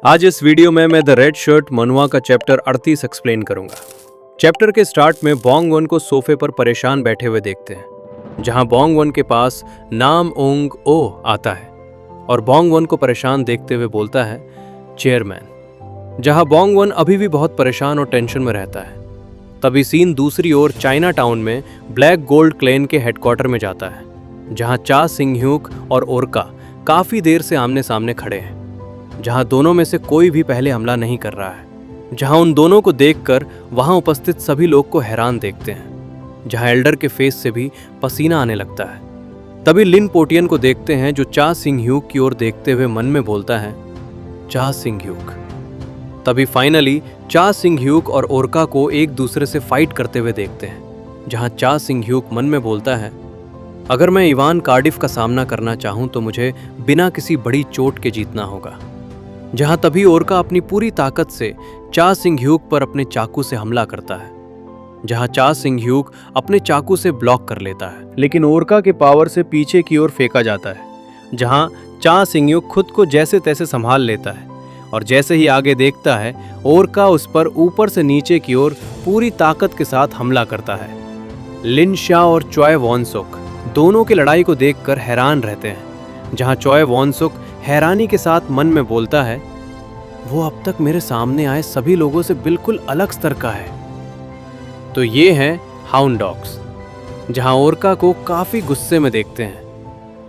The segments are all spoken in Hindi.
आज इस वीडियो में मैं द रेड शर्ट मनवा का चैप्टर 38 एक्सप्लेन करूंगा। चैप्टर के स्टार्ट में बोंग वन को सोफे पर परेशान बैठे हुए देखते हैं, जहां बोंग वन के पास नाम ओंग ओ आता है और बोंग वन को परेशान देखते हुए बोलता है चेयरमैन। जहां बोंग वन अभी भी बहुत परेशान और टेंशन में रहता है। तभी सीन दूसरी ओर चाइना टाउन में ब्लैक गोल्ड क्लेन के हेडक्वार्टर में जाता है, जहां चा सिंग ह्यूक और ओरका काफी देर से आमने सामने खड़े हैं, जहां दोनों में से कोई भी पहले हमला नहीं कर रहा है। जहां उन दोनों को देखकर वहां उपस्थित सभी लोग को हैरान देखते हैं, जहां एल्डर के फेस से भी पसीना आने लगता है। तभी लिन पोटियन को देखते हैं, जो चा सिंग ह्यूक की ओर देखते हुए मन में बोलता है चा सिंग ह्यूक। तभी फाइनली चा सिंग ह्यूक और ओरका को एक दूसरे से फाइट करते हुए देखते हैं, जहां चा सिंग ह्यूक मन में बोलता है अगर मैं इवान कार्डिफ का सामना करना चाहूं तो मुझे बिना किसी बड़ी चोट के जीतना होगा। जहां तभी ओरका अपनी पूरी ताकत से चा सिंग ह्यूक पर अपने चाकू से हमला करता है, जहां चा सिंग ह्यूक अपने चाकू से ब्लॉक कर लेता है, लेकिन ओरका के पावर से पीछे की ओर फेंका जाता है। जहां चा सिंग ह्यूक खुद को जैसे तैसे संभाल लेता है और जैसे ही आगे देखता है, ओरका उस पर ऊपर से नीचे की ओर पूरी ताकत के साथ हमला करता है। लिन शा और चॉय वॉनसुक दोनों की लड़ाई को देखकर हैरान रहते हैं, जहां चॉय वॉनसुक हैरानी के साथ मन में बोलता है वो अब तक मेरे सामने आए सभी लोगों से बिल्कुल अलग स्तर का है। तो ये हैं हाउंड डॉग्स। जहां ओरका को काफी गुस्से में देखते हैं,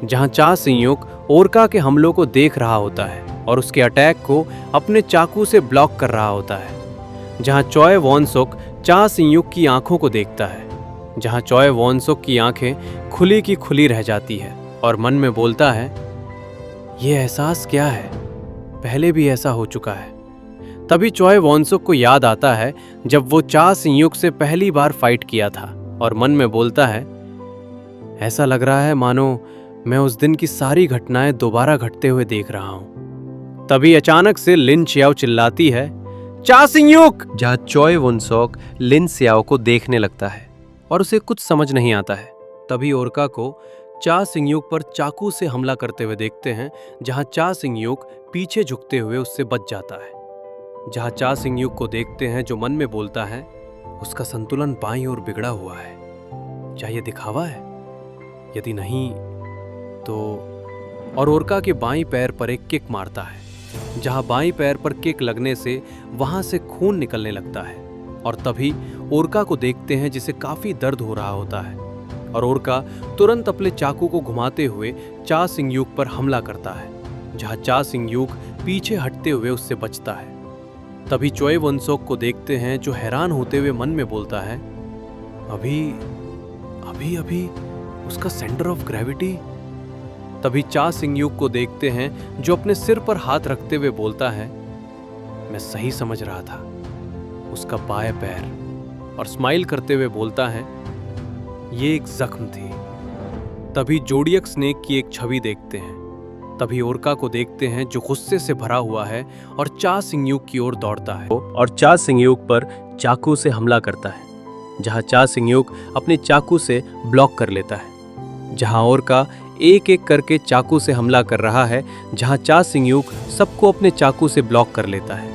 जहां चा सिंग ह्यूक ओरका के हमलों को देख रहा होता है और उसके अटैक को अपने चाकू से ब्लॉक कर रहा होता है। जहां चॉय वॉनसुक चा सिंग ह्यूक की आंखों को देखता है, जहां चॉय वॉनसुक की आंखें खुली की खुली रह जाती है और मन में बोलता है ये एहसास क्या है, पहले भी ऐसा हो चुका है। तभी चॉय वॉनसुक को याद आता है जब वो चा सिंग ह्यूक से पहली बार फाइट किया था और मन में बोलता है ऐसा लग रहा है मानो मैं उस दिन की सारी घटनाएं दोबारा घटते हुए देख रहा हूं। तभी अचानक से लिन चियाओ चिल्लाती है चा सिंग ह्यूक। जहां चॉय वॉनसुक लिन चियाओ को देखने लगता है और उसे कुछ समझ नहीं आता है। तभी ओरका को चा सिंग ह्यूक पर चाकू से हमला करते हुए देखते हैं, जहां चा सिंग ह्यूक पीछे झुकते हुए उससे बच जाता है। जहां चा सिंग ह्यूक को देखते हैं, जो मन में बोलता है उसका संतुलन बाईं ओर बिगड़ा हुआ है, क्या यह दिखावा है? यदि नहीं तो। और ओरका के बाईं पैर पर एक किक मारता है, जहां बाईं पैर पर किक लगने से वहां से खून निकलने लगता है और तभी ओरका को देखते हैं जिसे काफी दर्द हो रहा होता है और ओरका तुरंत अपने चाकू को घुमाते हुए चा सिंग ह्यूक पर हमला करता है, जहां चा सिंग ह्यूक पीछे हटते हुए उससे बचता है। तभी चॉय वॉनसुक को देखते हैं, जो हैरान होते हुए मन में बोलता है अभी अभी अभी उसका सेंटर ऑफ ग्रेविटी। तभी चा सिंग ह्यूक को देखते हैं, जो अपने सिर पर हाथ रखते हुए बोलता है मैं सही समझ रहा था, उसका बाएं पैर, और स्माइल करते हुए बोलता है ये एक जख्म थी। तभी जोडियक स्नेक की एक छवि देखते हैं। तभी ओरका को देखते हैं, जो गुस्से से भरा हुआ है और चा सिंग ह्यूक की ओर दौड़ता है और चा सिंग ह्यूक पर चाकू से हमला करता है, जहां चा सिंग ह्यूक अपने चाकू से ब्लॉक कर लेता है। जहां ओरका एक एक करके चाकू से हमला कर रहा है, जहां चा सिंग ह्यूक सबको अपने चाकू से ब्लॉक कर लेता है।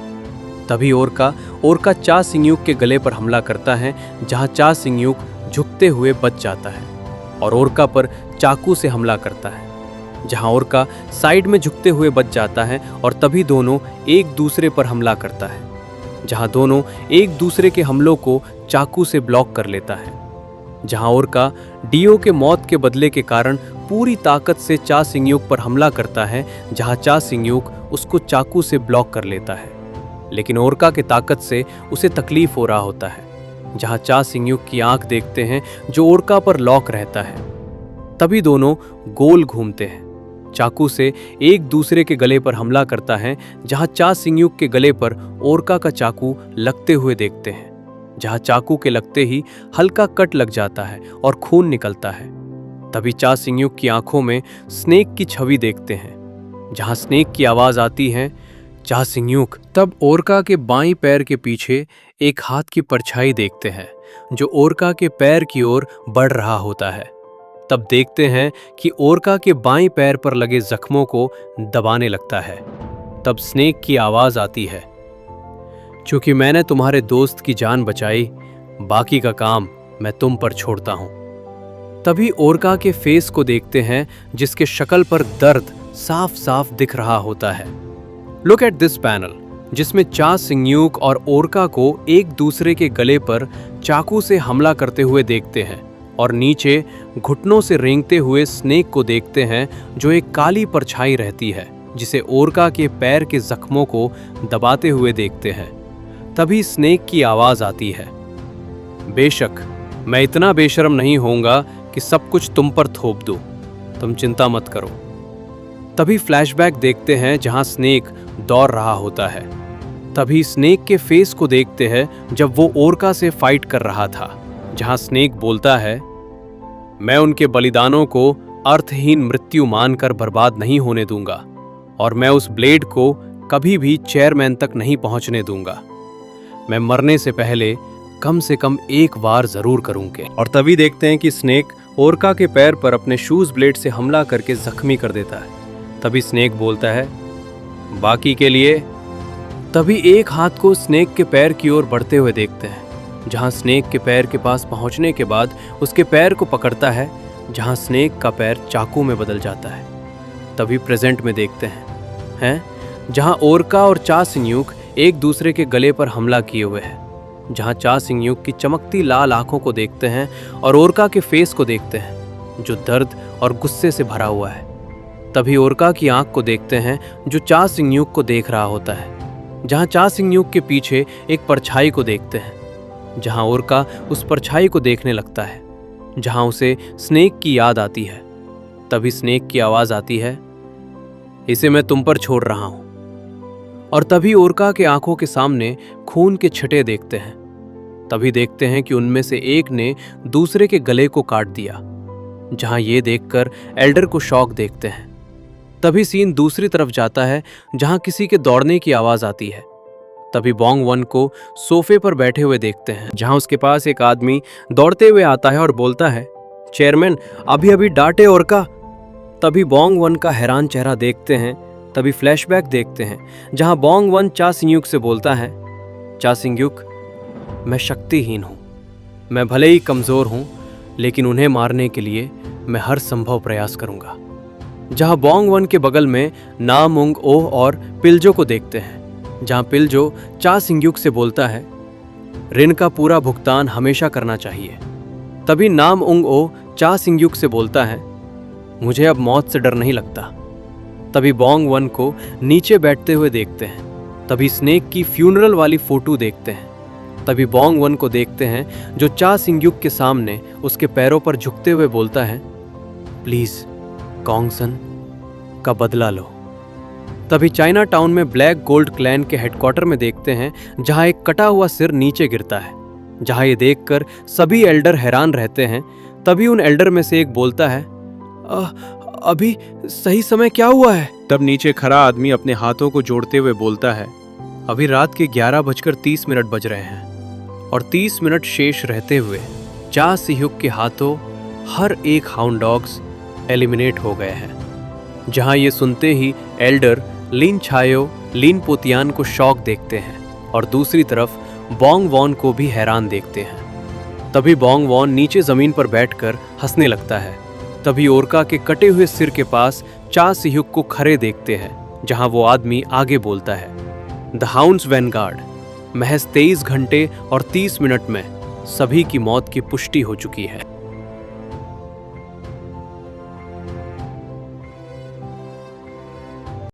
तभी ओरका चा सिंग ह्यूक के गले पर हमला करता है, जहां चा सिंग ह्यूक झुकते हुए बच जाता है और ओरका पर चाकू से हमला करता है, जहां ओरका साइड में झुकते हुए बच जाता है और तभी दोनों एक दूसरे पर हमला करता है, जहां दोनों एक दूसरे के हमलों को चाकू से ब्लॉक कर लेता है। जहां ओरका डियो के मौत के बदले के कारण पूरी ताकत से चा सिंग ह्यूक पर हमला करता है, जहां चा सिंग ह्यूक उसको चाकू से ब्लॉक कर लेता है, लेकिन ओरका के ताकत से उसे तकलीफ हो रहा होता है। जहां चा सिंग ह्यूक की आंख देखते हैं, जो ओरका पर लॉक रहता है। तभी दोनों गोल घूमते हैं, चाकू से एक दूसरे के गले पर हमला करता है, जहां चा सिंग ह्यूक के गले पर ओरका का चाकू लगते हुए देखते हैं, जहां चाकू के लगते ही हल्का कट लग जाता है और खून निकलता है। तभी चा सिंग ह्यूक की आंखों में स्नेक की छवि देखते हैं, जहां स्नेक की आवाज आती है चा सिंग ह्यूक। तब ओरका के बाईं पैर के पीछे एक हाथ की परछाई देखते हैं, जो ओरका के पैर की ओर बढ़ रहा होता है। तब देखते हैं कि ओरका के बाईं पैर पर लगे जख्मों को दबाने लगता है, तब स्नेक की आवाज आती है, क्योंकि मैंने तुम्हारे दोस्त की जान बचाई, बाकी का काम मैं तुम पर छोड़ता हूं। तभी ओरका के फेस को देखते हैं, जिसके शक्ल पर दर्द साफ साफ दिख रहा होता है। लुक एट दिस पैनल, जिसमें चा सिंगयूक और ओरका को एक दूसरे के गले पर चाकू से हमला करते हुए देखते हैं और नीचे घुटनों से रेंगते हुए स्नेक को देखते हैं, जो एक काली परछाई रहती है, जिसे ओरका के पैर के जख्मों को दबाते हुए देखते हैं। तभी स्नेक की आवाज आती है, बेशक मैं इतना बेशर्म नहीं होऊंगा कि सब कुछ तुम पर थोप दूं, तुम चिंता मत करो। तभी फ्लैशबैक देखते हैं जहां स्नेक दौड़ रहा होता है। तभी स्नेक के फेस को देखते हैं जब वो ओरका से फाइट कर रहा था, जहां स्नेक बोलता है, मैं उनके बलिदानों को अर्थहीन मृत्यु मानकर बर्बाद नहीं होने दूंगा और मैं उस ब्लेड को कभी भी चेयरमैन तक नहीं पहुंचने दूंगा। मैं मरने से पहले कम से कम एक वार जरूर करूंगे। और तभी देखते हैं कि स्नेक ओरका के पैर पर अपने शूज ब्लेड से हमला करके जख्मी कर देता है। तभी स्नेक बोलता है, बाकी के लिए। तभी एक हाथ को स्नेक के पैर की ओर बढ़ते हुए देखते हैं, जहां स्नेक के पैर के पास पहुंचने के बाद उसके पैर को पकड़ता है, जहां स्नेक का पैर चाकू में बदल जाता है। तभी प्रेजेंट में देखते हैं जहां ओरका और चा सिंगयूक एक दूसरे के गले पर हमला किए हुए हैं, जहां चा सिंगयूक की चमकती लाल आंखों को देखते हैं और ओरका के फेस को देखते हैं, जो दर्द और गुस्से से भरा हुआ है। तभी ओरका की आंख को देखते हैं, जो चा सिंगयूक को देख रहा होता है, जहां चा सिंगयूक के पीछे एक परछाई को देखते हैं, जहां ओरका उस परछाई को देखने लगता है, जहां उसे स्नेक की याद आती है। तभी स्नेक की आवाज आती है, इसे मैं तुम पर छोड़ रहा हूं। और तभी ओरका के आंखों के सामने खून के छटे देखते हैं। तभी देखते हैं कि उनमें से एक ने दूसरे के गले को काट दिया, जहां ये देखकर एल्डर को शॉक देखते हैं। तभी सीन दूसरी तरफ जाता है, जहां किसी के दौड़ने की आवाज आती है। तभी बोंग वन को सोफे पर बैठे हुए देखते हैं, जहां उसके पास एक आदमी दौड़ते हुए आता है और बोलता है, चेयरमैन अभी अभी डांटे ओरका। तभी बोंग वन का हैरान चेहरा देखते हैं। तभी फ्लैशबैक देखते हैं, जहां बोंग वन चा सिंगयूक से बोलता है, चा सिंगयूक मैं शक्तिहीन हूं, मैं भले ही कमजोर हूं, लेकिन उन्हें मारने के लिए मैं हर संभव प्रयास करूंगा। जहां बोंग वन के बगल में नाम उंग ओ और पिलजो को देखते हैं, जहां पिलजो चा सिंगयूक से बोलता है, ऋण का पूरा भुगतान हमेशा करना चाहिए। तभी नाम उंग ओ चा सिंगयूक से बोलता है, मुझे अब मौत से डर नहीं लगता। तभी बोंग वन को नीचे बैठते हुए देखते हैं। तभी स्नेक की फ्यूनरल वाली फोटो देखते हैं। तभी बोंग वन को देखते हैं, जो चा सिंगयूक के सामने उसके पैरों पर झुकते हुए बोलता है, प्लीज कॉन्गसन का बदला लो। तभी चाइना टाउन में ब्लैक गोल्ड क्लैन के हेडक्वार्टर में देखते हैं, जहां एक कटा हुआ सिर नीचे गिरता है, जहां ये देखकर सभी एल्डर हैरान रहते हैं। तभी उन एल्डर में से एक बोलता है, अभी सही समय क्या हुआ है? तब नीचे खड़ा आदमी अपने हाथों को जोड़ते हुए बोलता है, अभी रात के 11:30 बज रहे हैं और 30 मिनट शेष रहते हुए चा सिंगयूक के हाथों हर एक हाउंड डॉग्स एलिमिनेट हो गए हैं। जहां ये सुनते ही एल्डर लिन छायो लिन पोतियान को शॉक देखते हैं और दूसरी तरफ बोंग वॉन को भी हैरान देखते हैं। तभी बोंग वॉन नीचे जमीन पर बैठकर हंसने लगता है। तभी ओरका के कटे हुए सिर के पास चा सिंगयूक को खड़े देखते हैं, जहां वो आदमी आगे बोलता है, द हाउंड्स वैनगार्ड, महज 23 घंटे और 30 मिनट में सभी की मौत की पुष्टि हो चुकी है।